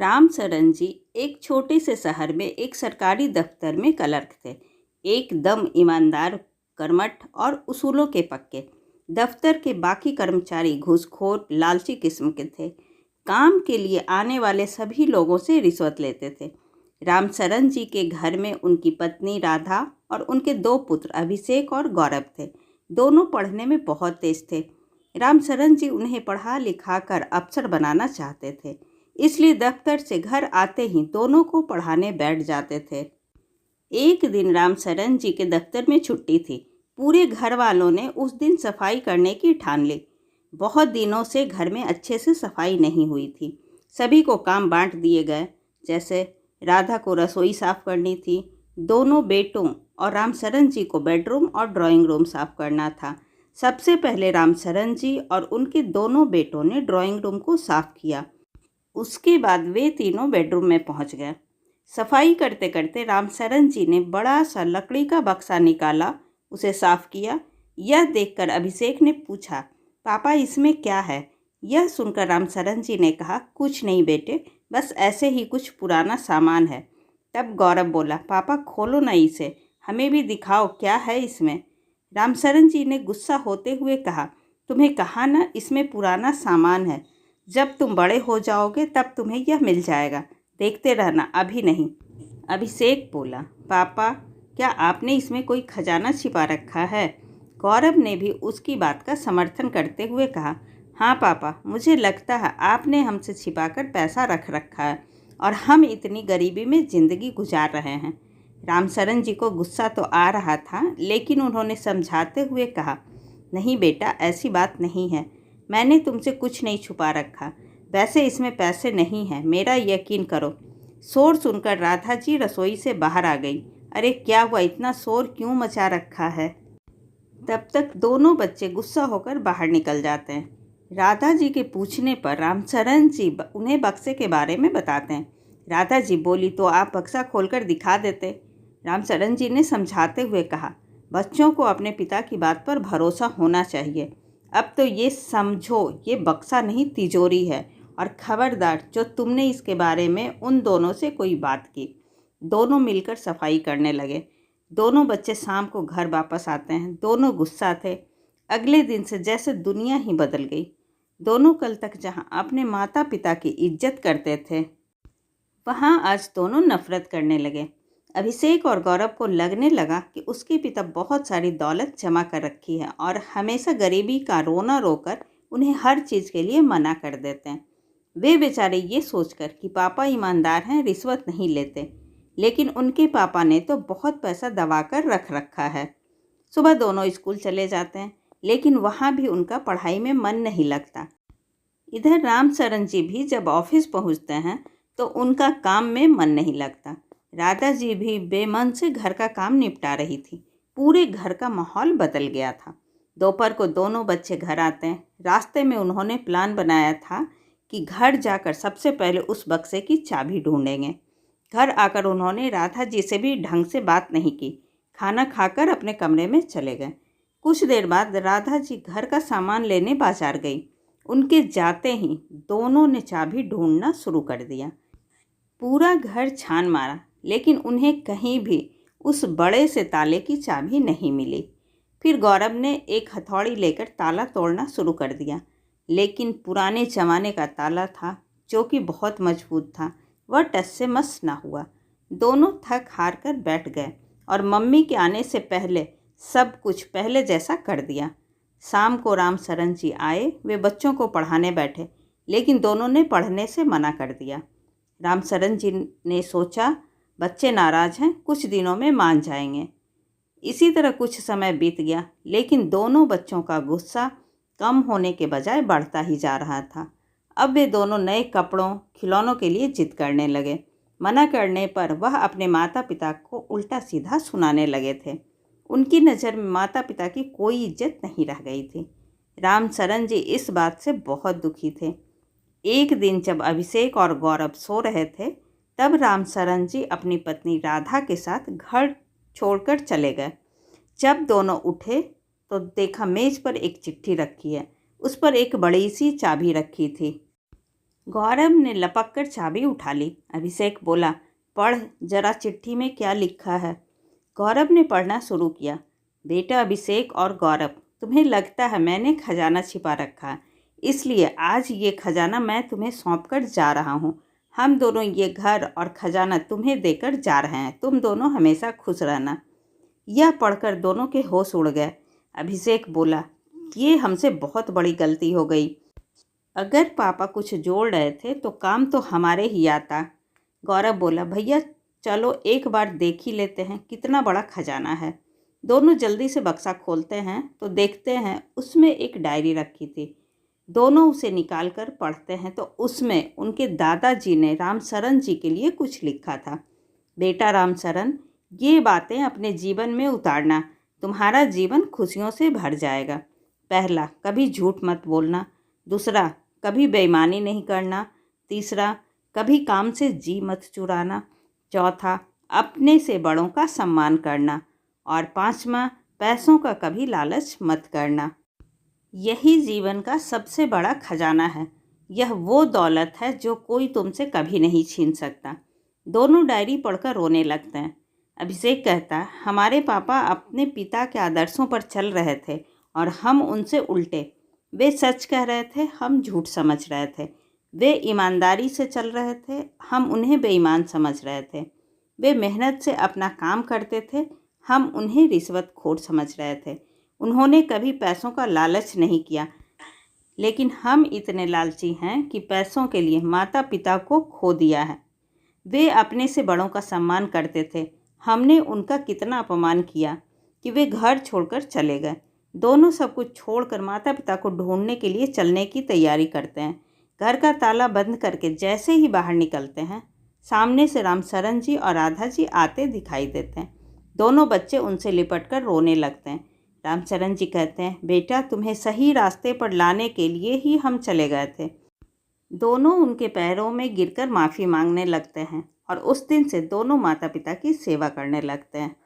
रामचरण जी एक छोटे से शहर में एक सरकारी दफ्तर में क्लर्क थे। एकदम ईमानदार, कर्मठ और उसूलों के पक्के। दफ्तर के बाकी कर्मचारी घूसखोर, लालची किस्म के थे। काम के लिए आने वाले सभी लोगों से रिश्वत लेते थे। रामचरण जी के घर में उनकी पत्नी राधा और उनके दो पुत्र अभिषेक और गौरव थे। दोनों पढ़ने में बहुत तेज थे। रामचरण जी उन्हें पढ़ा लिखा कर अफसर बनाना चाहते थे, इसलिए दफ्तर से घर आते ही दोनों को पढ़ाने बैठ जाते थे। एक दिन रामचरण जी के दफ्तर में छुट्टी थी। पूरे घर वालों ने उस दिन सफाई करने की ठान ली। बहुत दिनों से घर में अच्छे से सफाई नहीं हुई थी। सभी को काम बांट दिए गए। जैसे राधा को रसोई साफ करनी थी, दोनों बेटों और रामचरण जी को बेडरूम और ड्राइंग रूम साफ करना था। सबसे पहले रामचरण जी और उनके दोनों बेटों ने ड्राइंग रूम को साफ किया। उसके बाद वे तीनों बेडरूम में पहुंच गए। सफाई करते करते रामचरण जी ने बड़ा सा लकड़ी का बक्सा निकाला, उसे साफ किया। यह देखकर अभिषेक ने पूछा, पापा इसमें क्या है? यह सुनकर रामचरण जी ने कहा, कुछ नहीं बेटे, बस ऐसे ही कुछ पुराना सामान है। तब गौरव बोला, पापा खोलो ना इसे, हमें भी दिखाओ क्या है इसमें। रामचरण जी ने गुस्सा होते हुए कहा, तुम्हें कहा ना इसमें पुराना सामान है, जब तुम बड़े हो जाओगे तब तुम्हें यह मिल जाएगा, देखते रहना, अभी नहीं। अभिषेक बोला, पापा क्या आपने इसमें कोई खजाना छिपा रखा है? गौरव ने भी उसकी बात का समर्थन करते हुए कहा, हाँ पापा, मुझे लगता है आपने हमसे छिपाकर पैसा रख रखा है और हम इतनी गरीबी में ज़िंदगी गुजार रहे हैं। रामचरण जी को गुस्सा तो आ रहा था, लेकिन उन्होंने समझाते हुए कहा, नहीं बेटा, ऐसी बात नहीं है, मैंने तुमसे कुछ नहीं छुपा रखा। वैसे इसमें पैसे नहीं हैं, मेरा यकीन करो। शोर सुनकर राधा जी रसोई से बाहर आ गई। अरे क्या हुआ, इतना शोर क्यों मचा रखा है? तब तक दोनों बच्चे गुस्सा होकर बाहर निकल जाते हैं। राधा जी के पूछने पर रामचरण जी उन्हें बक्से के बारे में बताते हैं। राधा जी बोली, तो आप बक्सा खोलकर दिखा देते। रामचरण जी ने समझाते हुए कहा, बच्चों को अपने पिता की बात पर भरोसा होना चाहिए। अब तो ये समझो, ये बक्सा नहीं तिजोरी है, और खबरदार जो तुमने इसके बारे में उन दोनों से कोई बात की। दोनों मिलकर सफाई करने लगे। दोनों बच्चे शाम को घर वापस आते हैं। दोनों गुस्सा थे। अगले दिन से जैसे दुनिया ही बदल गई। दोनों कल तक जहाँ अपने माता पिता की इज्जत करते थे, वहाँ आज दोनों नफरत करने लगे। अभिषेक और गौरव को लगने लगा कि उसके पिता बहुत सारी दौलत जमा कर रखी है और हमेशा गरीबी का रोना रोकर उन्हें हर चीज़ के लिए मना कर देते हैं। वे बेचारे ये सोचकर कि पापा ईमानदार हैं, रिश्वत नहीं लेते, लेकिन उनके पापा ने तो बहुत पैसा दबा कर रख रखा है। सुबह दोनों स्कूल चले जाते हैं, लेकिन वहाँ भी उनका पढ़ाई में मन नहीं लगता। इधर रामचरण जी भी जब ऑफिस पहुँचते हैं तो उनका काम में मन नहीं लगता। राधा जी भी बेमन से घर का काम निपटा रही थी। पूरे घर का माहौल बदल गया था। दोपहर को दोनों बच्चे घर आते हैं। रास्ते में उन्होंने प्लान बनाया था कि घर जाकर सबसे पहले उस बक्से की चाबी ढूंढेंगे। घर आकर उन्होंने राधा जी से भी ढंग से बात नहीं की। खाना खाकर अपने कमरे में चले गए। कुछ देर बाद राधा जी घर का सामान लेने बाजार गई। उनके जाते ही दोनों ने चाबी ढूंढना शुरू कर दिया। पूरा घर छान मारा, लेकिन उन्हें कहीं भी उस बड़े से ताले की चाबी नहीं मिली। फिर गौरव ने एक हथौड़ी लेकर ताला तोड़ना शुरू कर दिया, लेकिन पुराने ज़माने का ताला था जो कि बहुत मजबूत था। वह टस से मस ना हुआ। दोनों थक हार कर बैठ गए और मम्मी के आने से पहले सब कुछ पहले जैसा कर दिया। शाम को रामचरण जी आए। वे बच्चों को पढ़ाने बैठे, लेकिन दोनों ने पढ़ने से मना कर दिया। रामचरण जी ने सोचा, बच्चे नाराज़ हैं, कुछ दिनों में मान जाएंगे। इसी तरह कुछ समय बीत गया, लेकिन दोनों बच्चों का गुस्सा कम होने के बजाय बढ़ता ही जा रहा था। अब वे दोनों नए कपड़ों, खिलौनों के लिए जिद करने लगे। मना करने पर वह अपने माता पिता को उल्टा सीधा सुनाने लगे थे। उनकी नज़र में माता पिता की कोई इज्जत नहीं रह गई थी। रामचरण जी इस बात से बहुत दुखी थे। एक दिन जब अभिषेक और गौरव सो रहे थे, तब रामचरण जी अपनी पत्नी राधा के साथ घर छोड़कर चले गए। जब दोनों उठे तो देखा मेज पर एक चिट्ठी रखी है। उस पर एक बड़ी सी चाबी रखी थी। गौरव ने लपक कर चाबी उठा ली। अभिषेक बोला, पढ़ जरा चिट्ठी में क्या लिखा है। गौरव ने पढ़ना शुरू किया। बेटा अभिषेक और गौरव, तुम्हें लगता है मैंने खजाना छिपा रखा है, इसलिए आज ये खजाना मैं तुम्हें सौंप कर जा रहा हूँ। हम दोनों ये घर और खजाना तुम्हें देकर जा रहे हैं। तुम दोनों हमेशा खुश रहना। यह पढ़कर दोनों के होश उड़ गए। अभिषेक बोला, ये हमसे बहुत बड़ी गलती हो गई। अगर पापा कुछ जोड़ रहे थे तो काम तो हमारे ही आता। गौरव बोला, भैया चलो एक बार देख ही लेते हैं कितना बड़ा खजाना है। दोनों जल्दी से बक्सा खोलते हैं तो देखते हैं उसमें एक डायरी रखी थी। दोनों उसे निकाल कर पढ़ते हैं तो उसमें उनके दादाजी ने रामशरण जी के लिए कुछ लिखा था। बेटा रामशरण, ये बातें अपने जीवन में उतारना, तुम्हारा जीवन खुशियों से भर जाएगा। पहला, कभी झूठ मत बोलना। दूसरा, कभी बेईमानी नहीं करना। तीसरा, कभी काम से जी मत चुराना। चौथा, अपने से बड़ों का सम्मान करना। और पांचवा, पैसों का कभी लालच मत करना। यही जीवन का सबसे बड़ा खजाना है। यह वो दौलत है जो कोई तुमसे कभी नहीं छीन सकता। दोनों डायरी पढ़कर रोने लगते हैं। अभिषेक कहता है, हमारे पापा अपने पिता के आदर्शों पर चल रहे थे और हम उनसे उल्टे। वे सच कह रहे थे, हम झूठ समझ रहे थे। वे ईमानदारी से चल रहे थे, हम उन्हें बेईमान समझ रहे थे। वे मेहनत से अपना काम करते थे, हम उन्हें रिश्वतखोर समझ रहे थे। उन्होंने कभी पैसों का लालच नहीं किया, लेकिन हम इतने लालची हैं कि पैसों के लिए माता पिता को खो दिया है। वे अपने से बड़ों का सम्मान करते थे, हमने उनका कितना अपमान किया कि वे घर छोड़कर चले गए। दोनों सब कुछ छोड़कर माता पिता को ढूंढने के लिए चलने की तैयारी करते हैं। घर का ताला बंद करके जैसे ही बाहर निकलते हैं, सामने से रामशरण जी और राधा जी आते दिखाई देते हैं। दोनों बच्चे उनसे लिपटकर रोने लगते हैं। रामशरण जी कहते हैं, बेटा तुम्हें सही रास्ते पर लाने के लिए ही हम चले गए थे। दोनों उनके पैरों में गिरकर माफ़ी मांगने लगते हैं और उस दिन से दोनों माता पिता की सेवा करने लगते हैं।